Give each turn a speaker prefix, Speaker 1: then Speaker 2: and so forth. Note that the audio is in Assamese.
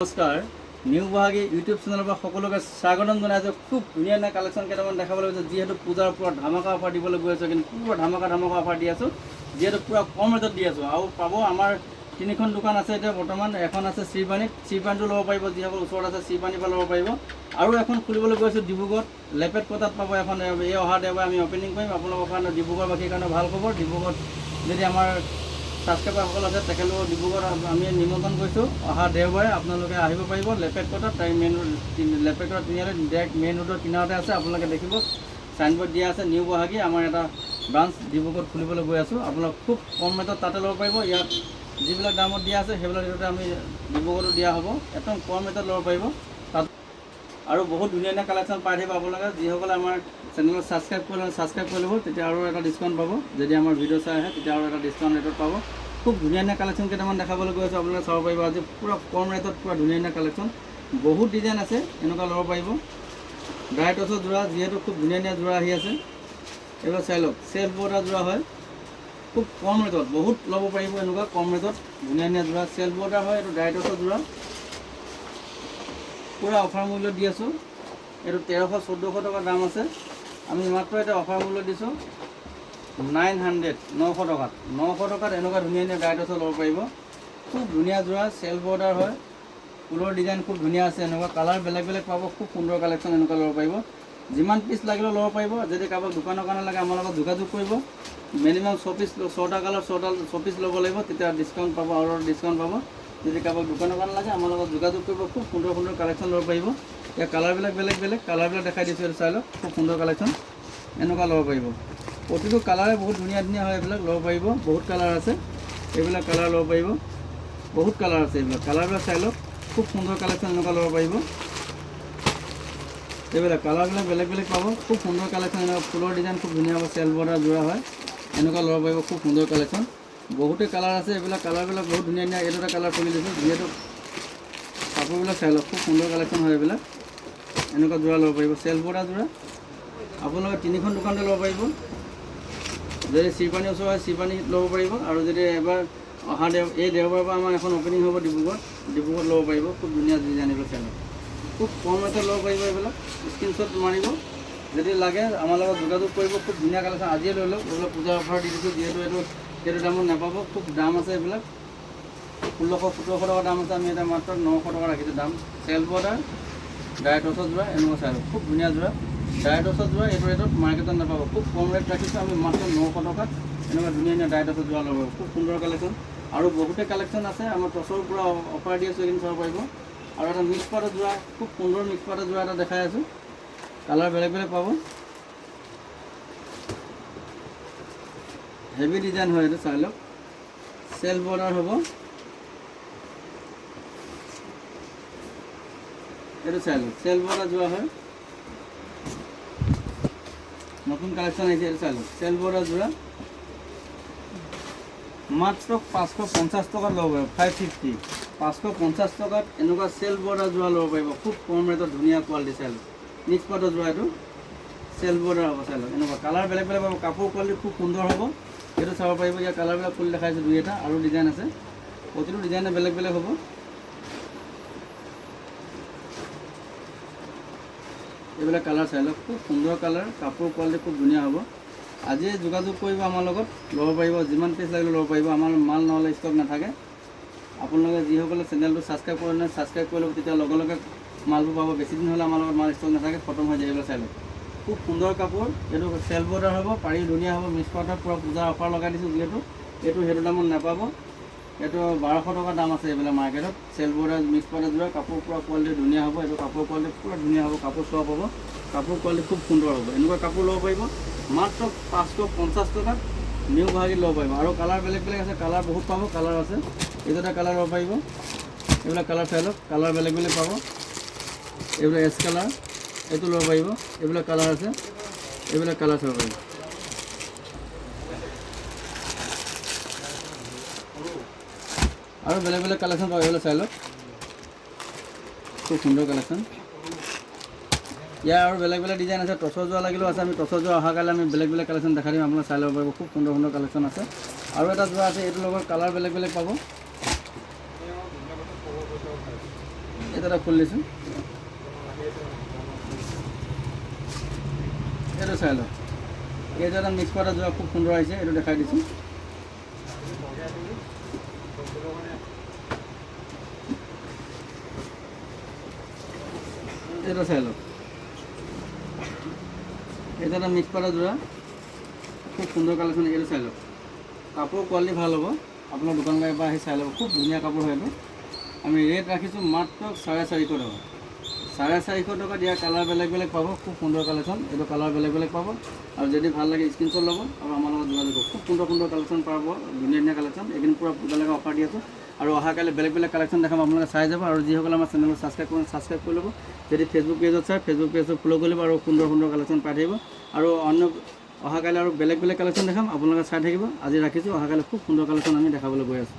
Speaker 1: নমস্কাৰ নিউ গুৱাহাটী ইউটিউব চেনেলৰ পৰা সকলোকে স্বাগতম জনাইছোঁ। খুব ধুনীয়া ধুনীয়া কালেকশ্যন কেইটামান দেখাবলৈ গৈছে, যিহেতু পূজাৰ পূৰা ধামাকা অফাৰ দিবলৈ গৈ আছোঁ। কিন্তু পূৰা ধামাকা অফাৰ দি আছোঁ, যিহেতু পূৰা কম ৰেটত দি আছোঁ। আৰু পাব আমাৰ তিনিখন দোকান আছে এতিয়া বৰ্তমান। এখন আছে শ্ৰীপানীটো ল'ব পাৰিব, যিসকল ওচৰত আছে শ্ৰীপানীৰ পৰা ল'ব পাৰিব। আৰু এখন খুলিবলৈ গৈছোঁ ডিব্ৰুগড়ত লেপেট কটাত পাব এখন। এই অহা দেওবাৰে আমি অপেনিং কৰিম। আপোনালোকৰ কাৰণে ডিব্ৰুগড়বাসীৰ কাৰণে ভাল খবৰ। ডিব্ৰুগড়ত যদি আমাৰ ছাবস্ক্ৰাইবাৰসকল আছে তেখেতলোকক ডিব্ৰুগড়ত আমি নিমন্ত্ৰণ কৰিছোঁ। অহা দেওবাৰে আপোনালোকে আহিব পাৰিব লেপেট কটাত। তাই লেপেট কটা তিনিআলি ডাইৰেক্ট মেইন ৰোডৰ কিনাৰতে আছে। আপোনালোকে দেখিব চাইনবোৰ্ড দিয়া আছে নিউ গুৱাহাটী। আমাৰ এটা ব্ৰাঞ্চ ডিব্ৰুগড়ত খুলিবলৈ গৈ আছোঁ। আপোনালোক খুব কম ৰেটত তাতে ল'ব পাৰিব। ইয়াত যিবিলাক দামত দিয়া আছে সেইবিলাক ৰেটতে আমি ডিব্ৰুগড়তো দিয়া হ'ব। একদম কম ৰেটত ল'ব পাৰিব তাত। আৰু বহুত ধুনীয়া ধুনীয়া কালেকশ্যন পাই থাকিব আপোনালোকে। যিসকলে আমাৰ চেনেলত ছাবস্ক্ৰাইব কৰি ল'ব, তেতিয়া আৰু এটা ডিছকাউণ্ট পাব। যদি আমাৰ ভিডিঅ' চাই আহে তেতিয়া আৰু এটা ডিছকাউণ্ট ৰেটত পাব। খুব ধুনীয়া ধুনীয়া কালেকশ্যন কেইটামান দেখাবলৈ গৈ আছোঁ, আপোনালোকে চাব পাৰিব। আজি পূৰা কম ৰেটত পূৰা ধুনীয়া ধুনীয়া কালেকশ্যন, বহুত ডিজাইন আছে, এনেকুৱা ল'ব পাৰিব। ড্ৰাই টচৰ যোৰা, যিহেতু খুব ধুনীয়া ধুনীয়া যোৰা আহি আছে। এইবাৰ চাই লওক, চেল্ফ বৰ্ডাৰ যোৰা হয়, খুব কম ৰেটত বহুত ল'ব পাৰিব। এনেকুৱা কম ৰেটত ধুনীয়া ধুনীয়া যোৰা চেল্ফ বৰ্ডাৰ হয়। এইটো ড্ৰাই টচৰ যোৰা পূৰা অফাৰ মূল্য দি আছোঁ। এইটো 1300-1400 টকা দাম আছে, আমি মাত্ৰ এতিয়া অফাৰ মূল্য দিছোঁ 900 টকাত। 900 টকাত এনেকুৱা ধুনীয়া ধুনীয়া ড্ৰাই টচৰ ল'ব পাৰিব। খুব ধুনীয়া যোৰা চেল্ফ বৰ্ডাৰ হয়, ফুলৰ ডিজাইন খুব ধুনীয়া আছে। এনেকুৱা কালাৰ বেলেগ বেলেগ পাব, খুব সুন্দৰ কালেকশ্যন। এনেকুৱা ল'ব পাৰিব, যিমান পিচ লাগিলেও ল'ব পাৰিব। যদি কাৰোবাক দোকানৰ কাৰণে লাগে আমাৰ লগত যোগাযোগ কৰিব। মিনিমাম 6টা কালাৰ 6 পিচ ল'ব লাগিব, তেতিয়া ডিছকাউণ্ট পাব, আৰু ডিছকাউণ্ট পাব। যদি কাৰোবাক দোকানৰ কাৰণে লাগে আমাৰ লগত যোগাযোগ কৰিব। খুব সুন্দৰ সুন্দৰ কালেকশ্যন ল'ব পাৰিব। ইয়াৰ কালাৰবিলাক বেলেগ বেলেগ, কালাৰবিলাক দেখাই দিছোঁ, এইটো চাই লওক। খুব সুন্দৰ কালেকশ্যন, এনেকুৱা ল'ব পাৰিব। প্ৰতিটো কালাৰে বহুত ধুনীয়া ধুনীয়া হয়, এইবিলাক ল'ব পাৰিব। বহুত কালাৰ আছে, এইবিলাক কালাৰ ল'ব পাৰিব। বহুত কালাৰ আছে, এইবিলাক কালাৰবিলাক চাই লওক। খুব সুন্দৰ কালেকশ্যন, এনেকুৱা ল'ব পাৰিব। এইবিলাক কালাৰবিলাক বেলেগ বেলেগ পাব, খুব সুন্দৰ কালেকশ্যন। এনেকুৱা ফুলৰ ডিজাইন খুব ধুনীয়া হ'ব, চেল্ফ বৰ্ডাৰ যোৰা হয়, এনেকুৱা ল'ব পাৰিব। খুব সুন্দৰ কালেকশ্যন, বহুতেই কালাৰ আছে। এইবিলাক কালাৰবিলাক বহুত ধুনীয়া ধুনীয়া। এইটো এটা কালাৰ খুলি দিছোঁ, যিহেতু কাপোৰবিলাক চাই লওক, খুব সুন্দৰ কালেকশ্যন হয় এইবিলাক। এনেকুৱা যোৰা ল'ব পাৰিব, চেল্ফ বৰ্ডাৰ যোৰা। আপোনালোকে তিনিখন দোকানতে ল'ব পাৰিব। যদি শ্ৰীপানী ওচৰ হয় শ্ৰীপানীত ল'ব পাৰিব। আৰু যদি এবাৰ অহা এই দেওবাৰৰ পৰা আমাৰ এখন অপেনিং হ'ব ডিব্ৰুগড়ত ল'ব পাৰিব। খুব ধুনীয়া ডিজাইন এইবিলাক চাই লওক, খুব কম ৰেটত ল'ব পাৰিব। এইবিলাক স্ক্ৰীনশ্বট মাৰিব, যদি লাগে আমাৰ লগত যোগাযোগ কৰিব। খুব ধুনীয়া কালেকশ্যন, আজিয়ে লৈ লওক। এইবিলাক পূজাৰ অফাৰ দি দিছোঁ, যিহেতু সেইটো দামত নাপাব। খুব দাম আছে এইবিলাক, 1600-1700 টকা দাম আছে। আমি এটা মাত্ৰ 900 টকা ৰাখিছোঁ দাম। চেল্ফ বৰ্ডাৰ ড্ৰাই টচৰ যোৰা, এনেকুৱা চাই লওক, খুব ধুনীয়া যোৰা। ড্ৰাই টচৰ যোৰা এইটো ৰেটত মাৰ্কেটত নাপাব। খুব কম ৰেট ৰাখিছোঁ আমি, মাত্ৰ 900 টকাত এনেকুৱা ধুনীয়া ধুনীয়া ড্ৰাই টচৰ যোৰা ল'ব। খুব সুন্দৰ কালেকশ্যন, আৰু বহুতে কালেকশ্যন আছে। আমাৰ টচৰ পৰা অফাৰ দি আছোঁ, এইখিনি চাব পাৰিব। আৰু এটা মিক্স পাটৰ যোৰা, খুব সুন্দৰ মিক্স পাটৰ যোৰা এটা দেখাই আছোঁ। কালাৰ বেলেগ বেলেগ পাব, হেভি ডিজাইন হয়। এইটো চাই লওক, চেল্ফ বৰ্ডাৰ হ'ব। এইটো চাই লওক, চেল্ফ বৰ্ডাৰ যোৰা হয়, নতুন কালেকশ্যন আহিছে। এইটো চাই লওক, চেল্ফ বৰ্ডাৰ যোৰা মাত্ৰ 550 টকাত ল'ব পাৰিব। 550, 550 টকাত এনেকুৱা চেল্ফ বৰ্ডাৰ যোৰা ল'ব পাৰিব। খুব কম ৰেটত ধুনীয়া কোৱালিটি। চাই লওক, মিক্স পাটৰ যোৰা, এইটো চেল্ফ বৰ্ডাৰ হ'ব। চাই লওক, এনেকুৱা কালাৰ বেলেগ বেলেগ পাব। কাপোৰ কোৱালিটি খুব সুন্দৰ হ'ব, এইটো চাব পাৰিব। ইয়াৰ কালাৰবিলাক ফুল দেখাইছোঁ, দুই এটা আৰু ডিজাইন আছে। প্ৰতিটো ডিজাইনে বেলেগ বেলেগ হ'ব। এইবিলাক কালাৰ চাই লওক, খুব সুন্দৰ কালাৰ, কাপোৰ কোৱালিটি খুব ধুনীয়া হ'ব। আজিয়ে যোগাযোগ কৰিব আমাৰ লগত, ল'ব পাৰিব। যিমান পিচ লাগিলে ল'ব পাৰিব। আমাৰ মাল নহ'লে ষ্টক নাথাকে। আপোনালোকে যিসকলে চেনেলটো ছাবস্ক্ৰাইব কৰে নাই, ছাবস্ক্ৰাইব কৰি ল'ব, তেতিয়া লগে লগে মালবোৰ পাব। বেছি দিন হ'লে আমাৰ লগত মাল ষ্টক নাথাকে, খতম হৈ যায়। এইবিলাক চাই লওক, খুব সুন্দৰ কাপোৰ। এইটো চেল্ফ বৰ্ডাৰ হ'ব, পাৰি ধুনীয়া হ'ব। মিক্স পাটৰ পূৰা পূজাৰ অফাৰ লগাই দিছোঁ, যিহেতু সেইটো দামত নাপাব। এইটো 1200 টকা দাম আছে এইবিলাক মাৰ্কেটত। চেল্ফ বৰ্ডাৰ মিক্স পাটৰ যোৰা, কাপোৰ পূৰা কোৱালিটি ধুনীয়া হ'ব। এইটো কাপোৰ কোৱালিটি পূৰা ধুনীয়া হ'ব, কাপোৰ চোৱা পাব, কাপোৰ কোৱালিটি খুব সুন্দৰ হ'ব। এনেকুৱা কাপোৰ ল'ব পাৰিব মাত্ৰ 550 টকাত নিউ গুৱাহাটীত ল'ব পাৰিব। আৰু কালাৰ বেলেগ বেলেগ আছে, কালাৰ বহুত পাব, কালাৰ আছে। এইটো এটা কালাৰ ল'ব পাৰিব। এইবিলাক কালাৰ চাই লওক, কালাৰ বেলেগ বেলেগ পাব। এইবিলাক এছ কালাৰ, এইটো ল'ব পাৰিব। এইবিলাক কালাৰ আছে, এইবিলাক কালাৰ চাব পাৰিব। আৰু বেলেগ বেলেগ কালেকশ্যন পাব, এইবিলাক চাই লওক, খুব সুন্দৰ কালেকশ্যন। ইয়াৰ আৰু বেলেগ বেলেগ ডিজাইন আছে। টচৰ যোৰা লাগিলেও আছে, আমি টচৰ যোৰা অহাকালি আমি বেলেগ বেলেগ কালেকশ্যন দেখাই দিম, আপোনালোকে চাই ল'ব পাৰিব। খুব সুন্দৰ সুন্দৰ কালেকশ্যন আছে। আৰু এটা যোৰা আছে, এইটোৰ লগত কালাৰ বেলেগ বেলেগ পাব। এটা খুলি দিছোঁ, এইটো চাই লওক। এইটো এটা মিক্স পাউডাৰ যোৱা খুব সুন্দৰ আহিছে, এইটো দেখাই দিছোঁ। এইটো চাই লওক, এইটো এটা মিক্স পাউডাৰ যোৰা খুব সুন্দৰ কালেকশ্যন। এইটো চাই লওক, কাপোৰ কোৱালিটি ভাল হ'ব, আপোনাৰ দোকানলৈ এবাৰ আহি চাই ল'ব, খুব ধুনীয়া কাপোৰ হয় এইটো। আমি ৰেট ৰাখিছোঁ মাত্ৰ 450 টকা। 450 টকা দিয়া কালাৰ বেলেগ বেলেগ পাব, খুব সুন্দৰ কালেকশ্যন। এইটো কালাৰ বেলেগ বেলেগ পাব, আৰু যদি ভাল লাগে স্ক্ৰীনশ্বট ল'ব আৰু আমাৰ লগত যোগাযোগ কৰিব। খুব সুন্দৰ সুন্দৰ কালেকশ্যন পাব, ধুনীয়া ধুনীয়া কালেকশ্যন। এইখিনি পূৰা পূজালৈকে অফাৰ দি আছোঁ, আৰু অহাকালি বেলেগ বেলেগ কালেকশ্যন দেখাম, আপোনালোকে চাই যাব। আৰু যিসকলে আমাৰ চেনেলটো ছাবস্ক্ৰাইব কৰি ল'ব, যদি ফেচবুক পেজত চাই ফেচবুক পেজটো ফ'ল' কৰি ল'ব, আৰু সুন্দৰ সুন্দৰ কালেকশ্যন পাই থাকিব। আৰু অন্য অহাকালি আৰু বেলেগ বেলেগ কালেকশ্যন দেখাম, আপোনালোকে চাই থাকিব। আজি ৰাখিছোঁ, অহাকালি খুব সুন্দৰ কালেকশ্যন আমি দেখাবলৈ গৈ আছোঁ।